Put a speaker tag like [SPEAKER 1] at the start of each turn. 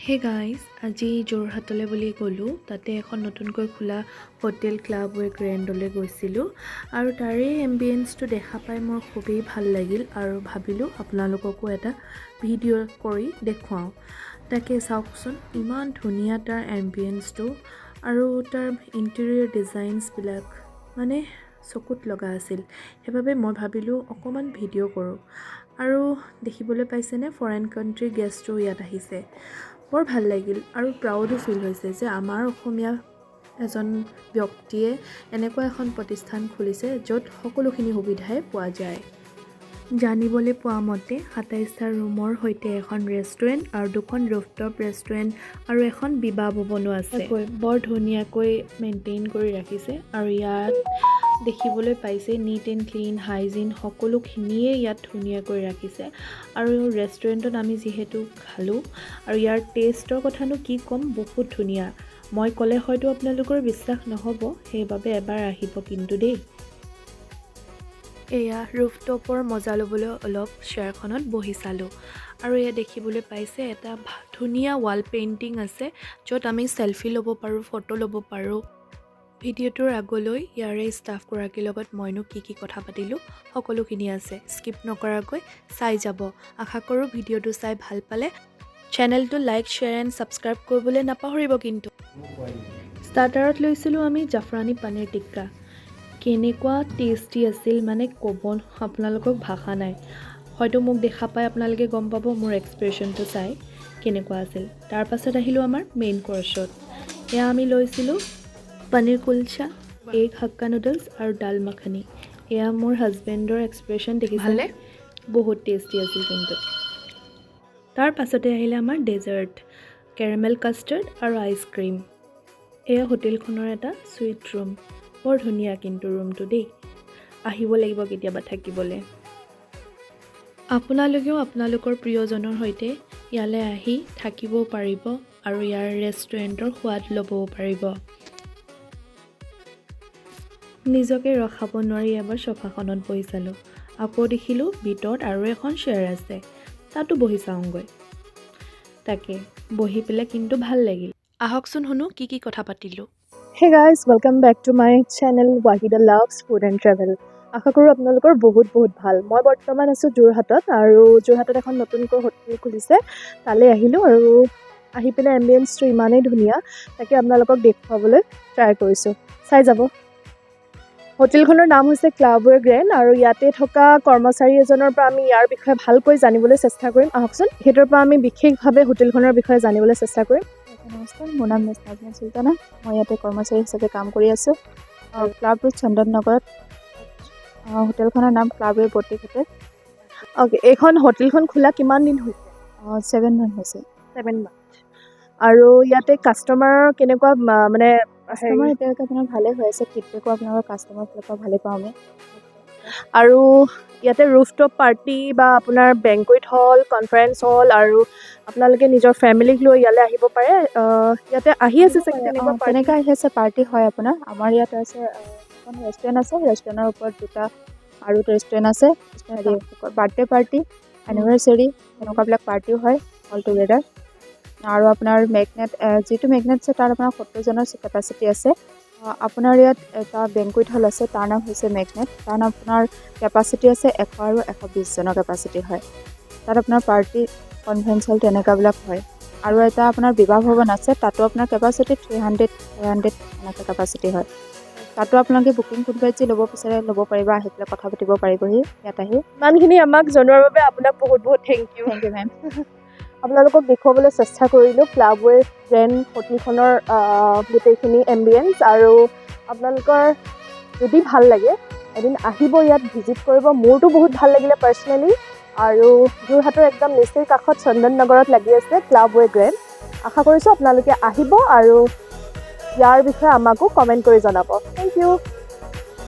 [SPEAKER 1] Hey guys, আজি যোৰহাটলৈ বুলি গ'লোঁ। তাতে এখন নতুনকৈ খোলা হোটেল ক্লাবৱে গ্ৰেণ্ডলৈ গৈছিলোঁ আৰু তাৰে এম্বিয়েন্সটো দেখা পাই মোৰ খুবেই ভাল লাগিল আৰু ভাবিলোঁ আপোনালোককো এটা ভিডিঅ' কৰি দেখুৱাওঁ। তাকে চাওকচোন, ইমান ধুনীয়া তাৰ এম্বিয়েন্সটো আৰু তাৰ ইণ্টেৰিয়ৰ ডিজাইনছবিলাক মানে চকুত লগা আছিল। সেইবাবে মই ভাবিলোঁ অকণমান ভিডিঅ' কৰোঁ। আৰু দেখিবলৈ পাইছেনে, ফৰেন কাণ্ট্ৰি গেষ্টো ইয়াত আহিছে। বৰ ভাল লাগিল আৰু প্ৰাউডো ফিল হৈছে যে আমাৰ অসমীয়া এজন ব্যক্তিয়ে এনেকুৱা এখন প্ৰতিষ্ঠান খুলিছে য'ত সকলোখিনি সুবিধাই পোৱা যায়। জানিবলৈ পোৱা মতে ২৭টা ৰুমৰ সৈতে এখন ৰেষ্টুৰেণ্ট আৰু 2খন ৰুফটপ ৰেষ্টুৰেণ্ট আৰু এখন বিবাহ ভৱনো আছে। বৰ ধুনীয়াকৈ মেইনটেইন কৰি ৰাখিছে আৰু ইয়াত দেখিবলৈ পাইছে নিট এণ্ড ক্লিন, হাইজিন সকলোখিনিয়ে ইয়াত ধুনীয়াকৈ ৰাখিছে। আৰু ৰেষ্টুৰেণ্টত আমি যিহেতু খালোঁ আৰু ইয়াৰ টেষ্টৰ কথানো কি ক'ম, বহুত ধুনীয়া। মই ক'লে হয়তো আপোনালোকৰ বিশ্বাস নহ'ব, সেইবাবে এবাৰ আহিব কিন্তু দেই। এয়া ৰুফটপৰ মজা ল'বলৈ অলপ চেয়াৰখনত বহি চালোঁ আৰু এয়া দেখিবলৈ পাইছে এটা ধুনীয়া ৱাল পেইণ্টিং আছে য'ত আমি চেলফি ল'ব পাৰোঁ, ফটো ল'ব পাৰোঁ। ভিডিঅ'টোৰ আগলৈ ইয়াৰে ষ্টাফগৰাকীৰ লগত মইনো কি কথা পাতিলোঁ সকলোখিনি আছে। স্কিপ নকৰাকৈ চাই যাব। আশা কৰোঁ ভিডিঅ'টো চাই ভাল পালে চেনেলটো লাইক, শ্বেয়াৰ এণ্ড ছাবস্ক্ৰাইব কৰিবলৈ নাপাহৰিব কিন্তু। ষ্টাৰ্টাৰত লৈছিলোঁ আমি জাফৰানী পনীৰ টিক্কা। কেনেকুৱা টেষ্টি আছিল মানে ক'ব আপোনালোকক ভাষা নাই। হয়তো মোক দেখা পাই আপোনালোকে গম পাব মোৰ এক্সপ্ৰেশ্যনটো চাই কেনেকুৱা আছিল। তাৰ পাছত আহিলোঁ আমাৰ মেইন কৰ্ছত। এয়া আমি লৈছিলোঁ paneer kulcha, egg hakka noodles আৰু ডাল মাখানি। এয়া মোৰ হাজবেণ্ডৰ এক্সপ্ৰেশ্যন দেখিছিলে, বহুত টেষ্টি আছিল কিন্তু। তাৰ পাছতে আহিলে আমাৰ ডেজাৰ্ট, কেৰামেল কাষ্টাৰ্ড আৰু আইচক্ৰীম। এয়া হোটেলখনৰ এটা চুইট ৰুম। বৰ ধুনীয়া কিন্তু ৰুমটো দেই, আহিব লাগিব কেতিয়াবা থাকিবলৈ। আপোনালোকেও আপোনালোকৰ প্ৰিয়জনৰ সৈতে ইয়ালৈ আহি থাকিবও পাৰিব আৰু ইয়াৰ ৰেষ্টুৰেণ্টৰ সোৱাদ ল'বও পাৰিব। নিজকে ৰখাব নোৱাৰি এবাৰ চফাখনত বহি চালোঁ। আকৌ দেখিলোঁ ভিতৰত আৰু এখন চেয়াৰ আছে, তাতো বহি চাওঁগৈ। তাকে বহি পেলাই কিন্তু ভাল লাগিল। আহকচোন শুনো কি কথা পাতিলোঁ।
[SPEAKER 2] Hey guys, welcome back to my channel Wahida Loves Food and Travel. আশা কৰোঁ আপোনালোকৰ বহুত ভাল। মই বৰ্তমান আছোঁ যোৰহাটত আৰু যোৰহাটত এখন নতুনকৈ হোটেল খুলিছে, তালৈ আহিলোঁ আৰু আহি পেলাই এম্বিয়েন্সটো ইমানেই ধুনীয়া, তাকে আপোনালোকক দেখুৱাবলৈ ট্ৰাই কৰিছোঁ। চাই যাব। হোটেলখনৰ নাম হৈছে ক্লাবৱে গ্ৰেণ্ড আৰু ইয়াতে থকা কৰ্মচাৰী এজনৰ পৰা আমি ইয়াৰ বিষয়ে ভালকৈ জানিবলৈ চেষ্টা কৰিম। আহকচোন, সেইটোৰ পৰা আমি বিশেষভাৱে হোটেলখনৰ বিষয়ে জানিবলৈ চেষ্টা কৰিম। নমস্কাৰ, মোৰ নাম নাজনীন চুলতানা। মই ইয়াতে কৰ্মচাৰী হিচাপে কাম কৰি আছোঁ ক্লাব ৰোড চন্দন নগৰত। হোটেলখনৰ নাম ক্লাবৱে বুটিক হোটেল। অ'কে, এইখন হোটেলখন খোলা কিমান দিন হৈছে? 7 মান্থ হৈছে। 7 মান্থ। আৰু ইয়াতে কাষ্টমাৰ কেনেকুৱা, মানে কাষ্টমাৰ এতিয়ালৈকে আপোনাৰ ভালে হৈ আছে, ফিডবেকো আপোনালোকৰ কাষ্টমাৰ ফালৰ পৰা ভালে পাওঁ আমি। আৰু ইয়াতে ৰুফটপ পাৰ্টি বা আপোনাৰ বেংকুৱেট হল, কনফাৰেঞ্চ হল আৰু আপোনালোকে নিজৰ ফেমিলিক লৈ ইয়ালৈ আহিব পাৰে। ইয়াতে আহি আছে চাগে তেনেকৈ আহি আছে পাৰ্টি হয় আপোনাৰ। আমাৰ ইয়াত আছে এখন ৰেষ্টুৰেণ্ট আছে, ৰেষ্টুৰেণ্টৰ ওপৰত 2টা আৰু ৰেষ্টুৰেণ্ট আছে। বাৰ্থডে পাৰ্টি, এনিভাৰ্চাৰী এনেকুৱাবিলাক পাৰ্টিও হয় অল টুগেডাৰ। আৰু আপোনাৰ মেগনেট, যিটো মেগনেট আছে তাত আপোনাৰ 70জনৰ কেপাচিটি আছে। আপোনাৰ ইয়াত এটা বেংকুৱেট হল আছে, তাৰ নাম হৈছে মেগনেট। তাত আপোনাৰ কেপাচিটি আছে 100 আৰু 120জনৰ কেপাচিটি হয়। তাত আপোনাৰ পাৰ্টি, কনফাৰেঞ্চ হল তেনেকুৱাবিলাক হয়। আৰু এটা আপোনাৰ বিবাহ ভৱন আছে, তাতো আপোনাৰ কেপাচিটি 300 এনেকৈ কেপাচিটি হয়। তাতো আপোনালোকে বুকিং কোনোবাই যি ল'ব বিচাৰে ল'ব পাৰিব, আহি পেলাই কথা পাতিব পাৰিবহি ইয়াত আহি। ইমানখিনি আমাক জনোৱাৰ বাবে আপোনাক বহুত থেংক ইউ মেম। আপোনালোকক দেখুৱাবলৈ চেষ্টা কৰিলোঁ ক্লাবৱে গ্ৰেণ্ড হোটেলখনৰ গোটেইখিনি এম্বিয়েন্স। আৰু আপোনালোকৰ যদি ভাল লাগে এদিন আহিব, ইয়াত ভিজিট কৰিব। মোৰতো বহুত ভাল লাগিলে পাৰ্চনেলি। আৰু যোৰহাটৰ একদম নিচেই কাষত চন্দন নগৰত লাগি আছে ক্লাবৱে গ্ৰেণ্ড। আশা কৰিছোঁ আপোনালোকে আহিব আৰু ইয়াৰ বিষয়ে আমাকো কমেণ্ট কৰি জনাব। Thank U.